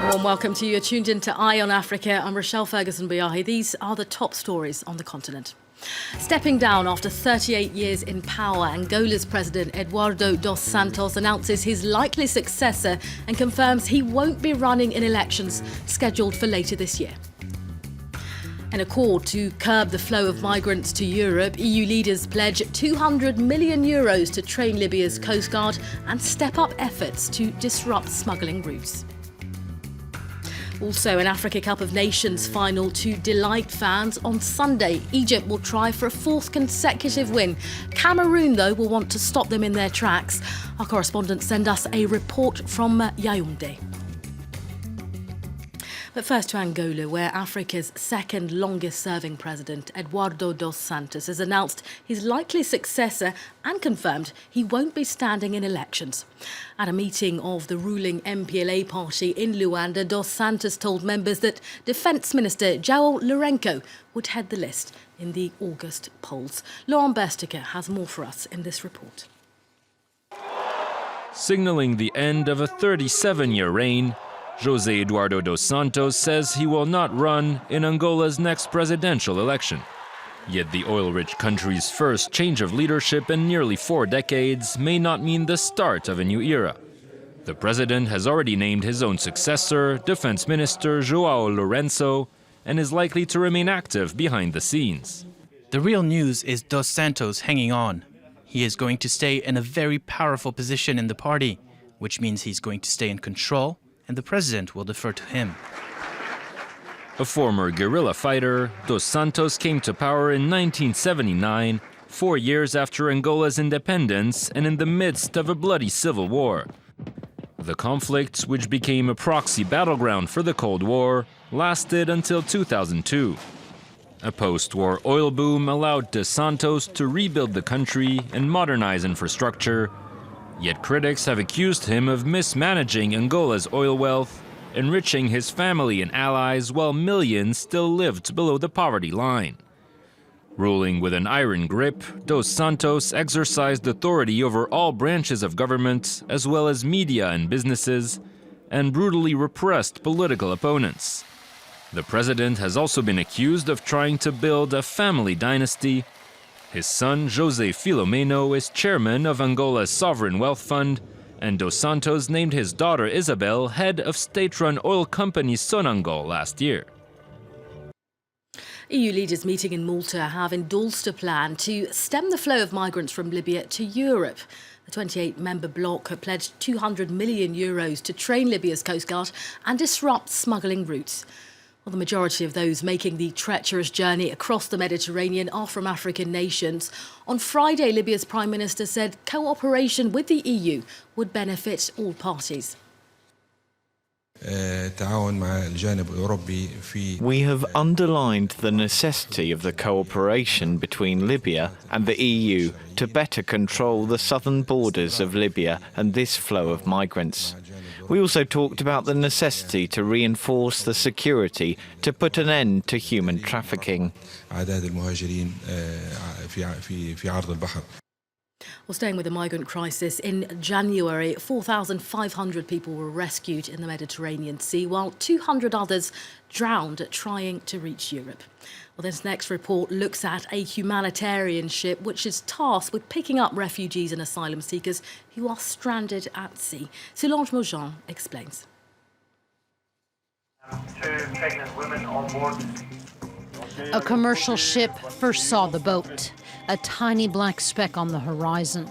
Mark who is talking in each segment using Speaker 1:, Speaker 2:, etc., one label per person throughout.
Speaker 1: Warm welcome to you. You're tuned into Eye on Africa. I'm Rochelle Ferguson-Biahi. These are the top stories on the continent. Stepping down after 38 years in power, Angola's President Eduardo dos Santos announces his likely successor and confirms he won't be running in elections scheduled for later this year. In a call to curb the flow of migrants to Europe, EU leaders pledge €200 million to train Libya's Coast Guard and step up efforts to disrupt smuggling routes. Also, an Africa Cup of Nations final to delight fans on Sunday. Egypt will try for a fourth consecutive win. Cameroon, though, will want to stop them in their tracks. Our correspondents send us a report from Yaoundé. But first to Angola, where Africa's second longest-serving president, Eduardo dos Santos, has announced his likely successor and confirmed he won't be standing in elections. At a meeting of the ruling MPLA party in Luanda, dos Santos told members that Defence Minister João Lourenço would head the list in the August polls. Laurent Bersticker has more for us in this report.
Speaker 2: Signalling the end of a 37-year reign, José Eduardo dos Santos says he will not run in Angola's next presidential election. Yet the oil-rich country's first change of leadership in nearly 4 decades may not mean the start of a new era. The president has already named his own successor, Defense Minister João Lourenço, and is likely to remain active behind the scenes.
Speaker 3: The real news is dos Santos hanging on. He is going to stay in a very powerful position in the party, which means he's going to stay in control, and the president will defer to him.
Speaker 2: A former guerrilla fighter, dos Santos came to power in 1979, 4 years after Angola's independence and in the midst of a bloody civil war. The conflict, which became a proxy battleground for the Cold War, lasted until 2002. A post-war oil boom allowed dos Santos to rebuild the country and modernize infrastructure. Yet critics have accused him of mismanaging Angola's oil wealth, enriching his family and allies while millions still lived below the poverty line. Ruling with an iron grip, dos Santos exercised authority over all branches of government, as well as media and businesses, and brutally repressed political opponents. The president has also been accused of trying to build a family dynasty. His son, José Filomeno, is chairman of Angola's Sovereign Wealth Fund, and dos Santos named his daughter Isabel head of state-run oil company Sonangol last year.
Speaker 1: EU leaders meeting in Malta have endorsed a plan to stem the flow of migrants from Libya to Europe. The 28-member bloc have pledged €200 million to train Libya's Coast Guard and disrupt smuggling routes. Well, the majority of those making the treacherous journey across the Mediterranean are from African nations. On Friday, Libya's Prime Minister said cooperation with the EU would benefit all parties.
Speaker 4: We have underlined the necessity of the cooperation between Libya and the EU to better control the southern borders of Libya and this flow of migrants. We also talked about the necessity to reinforce the security to put an end to human trafficking.
Speaker 1: Well, staying with the migrant crisis, in January, 4,500 people were rescued in the Mediterranean Sea, while 200 others drowned trying to reach Europe. Well, this next report looks at a humanitarian ship which is tasked with picking up refugees and asylum seekers who are stranded at sea. Solange Mojan explains.
Speaker 5: 2 pregnant women on board.
Speaker 6: A commercial ship first saw the boat, a tiny black speck on the horizon.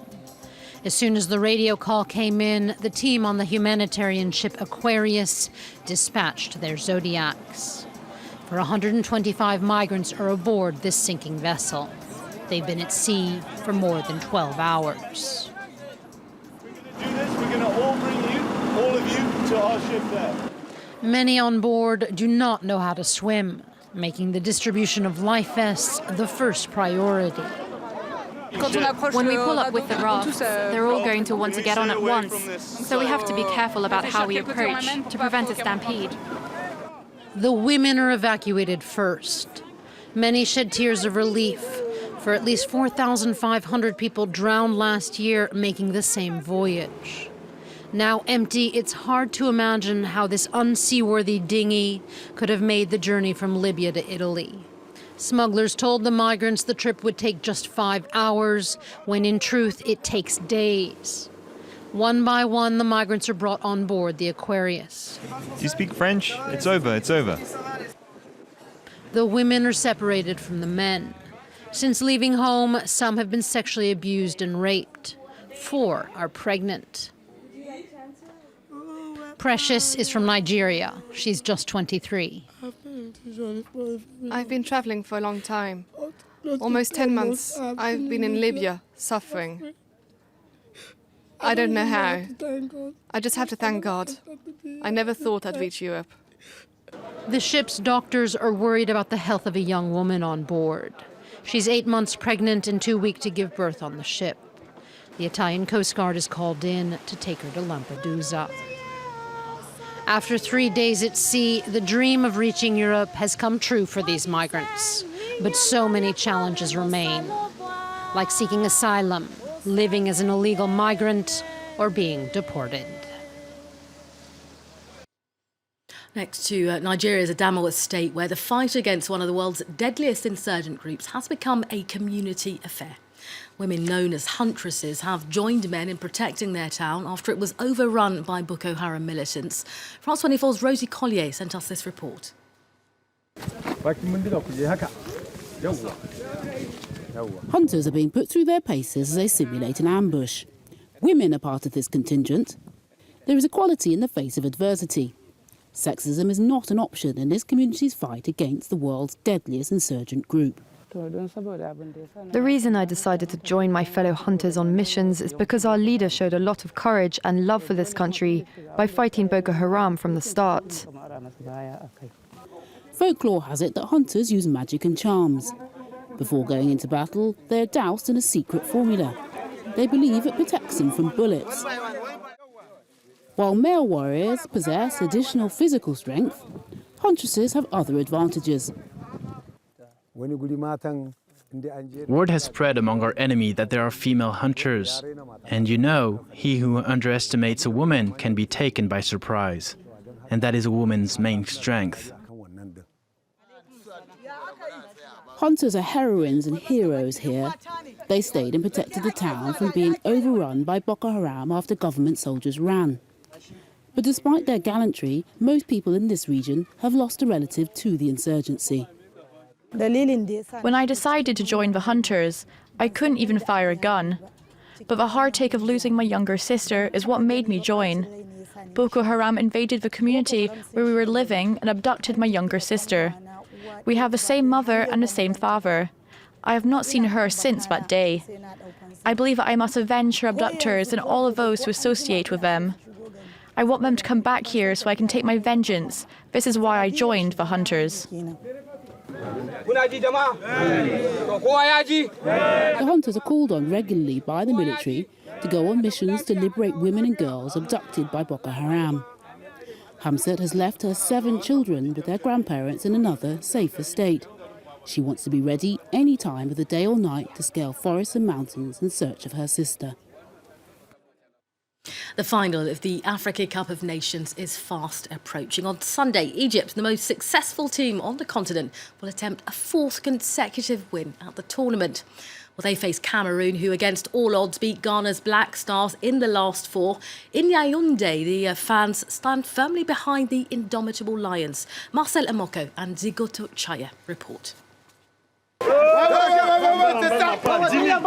Speaker 6: As soon as the radio call came in, the team on the humanitarian ship Aquarius dispatched their Zodiacs. For 125 migrants are aboard this sinking vessel. They've been at sea for more than 12 hours.
Speaker 7: We're going to all bring you, all of you, to our ship there.
Speaker 6: Many on board do not know how to swim, making the distribution of life vests the first priority.
Speaker 8: When we pull up with the rafts, they're all going to want to get on at once, so we have to be careful about how we approach to prevent a stampede.
Speaker 6: The women are evacuated first. Many shed tears of relief, for at least 4,500 people drowned last year making the same voyage. Now empty, it's hard to imagine how this unseaworthy dinghy could have made the journey from Libya to Italy. Smugglers told the migrants the trip would take just 5 hours, when in truth it takes days. One by one, the migrants are brought on board the Aquarius.
Speaker 9: Do you speak French? It's over, it's over.
Speaker 6: The women are separated from the men. Since leaving home, some have been sexually abused and raped. 4 are pregnant. Precious is from Nigeria. She's just 23.
Speaker 10: I've been traveling for a long time. Almost 10 months. I've been in Libya, suffering. I don't know how. I just have to thank God. I never thought I'd reach Europe.
Speaker 6: The ship's doctors are worried about the health of a young woman on board. She's 8 months pregnant and too weak to give birth on the ship. The Italian Coast Guard is called in to take her to Lampedusa. After 3 days at sea, the dream of reaching Europe has come true for these migrants. But so many challenges remain, like seeking asylum, living as an illegal migrant, or being deported.
Speaker 1: Next to Nigeria is a Adamawa state where the fight against one of the world's deadliest insurgent groups has become a community affair. Women known as huntresses have joined men in protecting their town after it was overrun by Boko Haram militants. France 24's Rosie Collier sent us this report.
Speaker 11: Hunters are being put through their paces as they simulate an ambush. Women are part of this contingent. There is equality in the face of adversity. Sexism is not an option in this community's fight against the world's deadliest insurgent group.
Speaker 12: The reason I decided to join my fellow hunters on missions is because our leader showed a lot of courage and love for this country by fighting Boko Haram from the start.
Speaker 11: Folklore has it that hunters use magic and charms. Before going into battle, they are doused in a secret formula. They believe it protects them from bullets. While male warriors possess additional physical strength, huntresses have other advantages.
Speaker 3: Word has spread among our enemy that there are female hunters. And you know, he who underestimates a woman can be taken by surprise. And that is a woman's main strength.
Speaker 11: Hunters are heroines and heroes here. They stayed and protected the town from being overrun by Boko Haram after government soldiers ran. But despite their gallantry, most people in this region have lost a relative to the insurgency.
Speaker 8: When I decided to join the hunters, I couldn't even fire a gun. But the heartache of losing my younger sister is what made me join. Boko Haram invaded the community where we were living and abducted my younger sister. We have the same mother and the same father. I have not seen her since that day. I believe that I must avenge her abductors and all of those who associate with them. I want them to come back here so I can take my vengeance. This is why I joined the hunters.
Speaker 11: The hunters are called on regularly by the military to go on missions to liberate women and girls abducted by Boko Haram. Hamset has left her 7 children with their grandparents in another, safer state. She wants to be ready any time of the day or night to scale forests and mountains in search of her sister.
Speaker 1: The final of the Africa Cup of Nations is fast approaching. On Sunday, Egypt, the most successful team on the continent, will attempt a 4th consecutive win at the tournament. Well, they face Cameroon, who against all odds beat Ghana's Black Stars in the last 4. In Yaoundé, the fans stand firmly behind the indomitable Lions. Marcel Amoko and Zigoto Chaya report.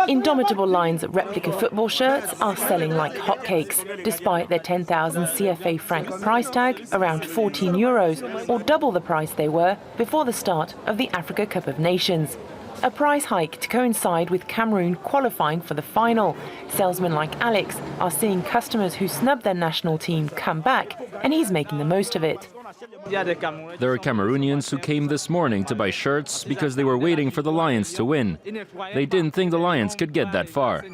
Speaker 13: Indomitable Lions replica football shirts are selling like hotcakes, despite their 10,000 CFA franc price tag, around €14, or double the price they were before the start of the Africa Cup of Nations. A price hike to coincide with Cameroon qualifying for the final. Salesmen like Alex are seeing customers who snubbed their national team come back, and he's making the most of it.
Speaker 2: There are Cameroonians who came this morning to buy shirts because they were waiting for the Lions to win. They didn't think the Lions could get that far.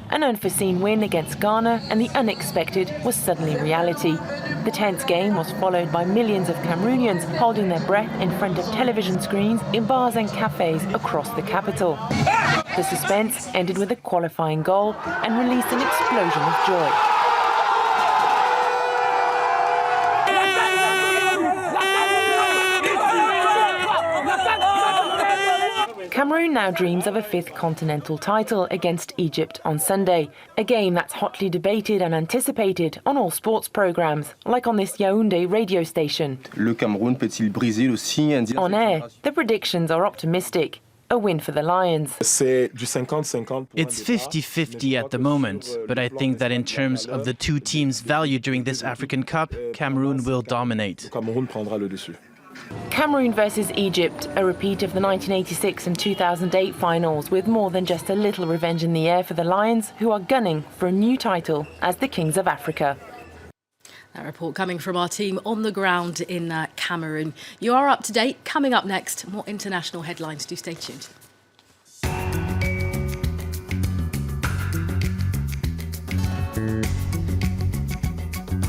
Speaker 13: An unforeseen win against Ghana and the unexpected was suddenly reality. The tense game was followed by millions of Cameroonians holding their breath in front of television screens in bars and cafes across the capital. The suspense ended with a qualifying goal and released an explosion of joy. Cameroon now dreams of a fifth continental title against Egypt on Sunday, a game that's hotly debated and anticipated on all sports programmes, like on this Yaoundé radio station. On air, the predictions are optimistic. A win for the Lions.
Speaker 3: It's 50-50 at the moment, but I think that in terms of the two teams' value during this African Cup, Cameroon will dominate.
Speaker 13: Cameroon versus Egypt, a repeat of the 1986 and 2008 finals, with more than just a little revenge in the air for the Lions, who are gunning for a new title as the Kings of Africa.
Speaker 1: That report coming from our team on the ground in Cameroon. You are up to date. Coming up next, more international headlines. Do stay tuned.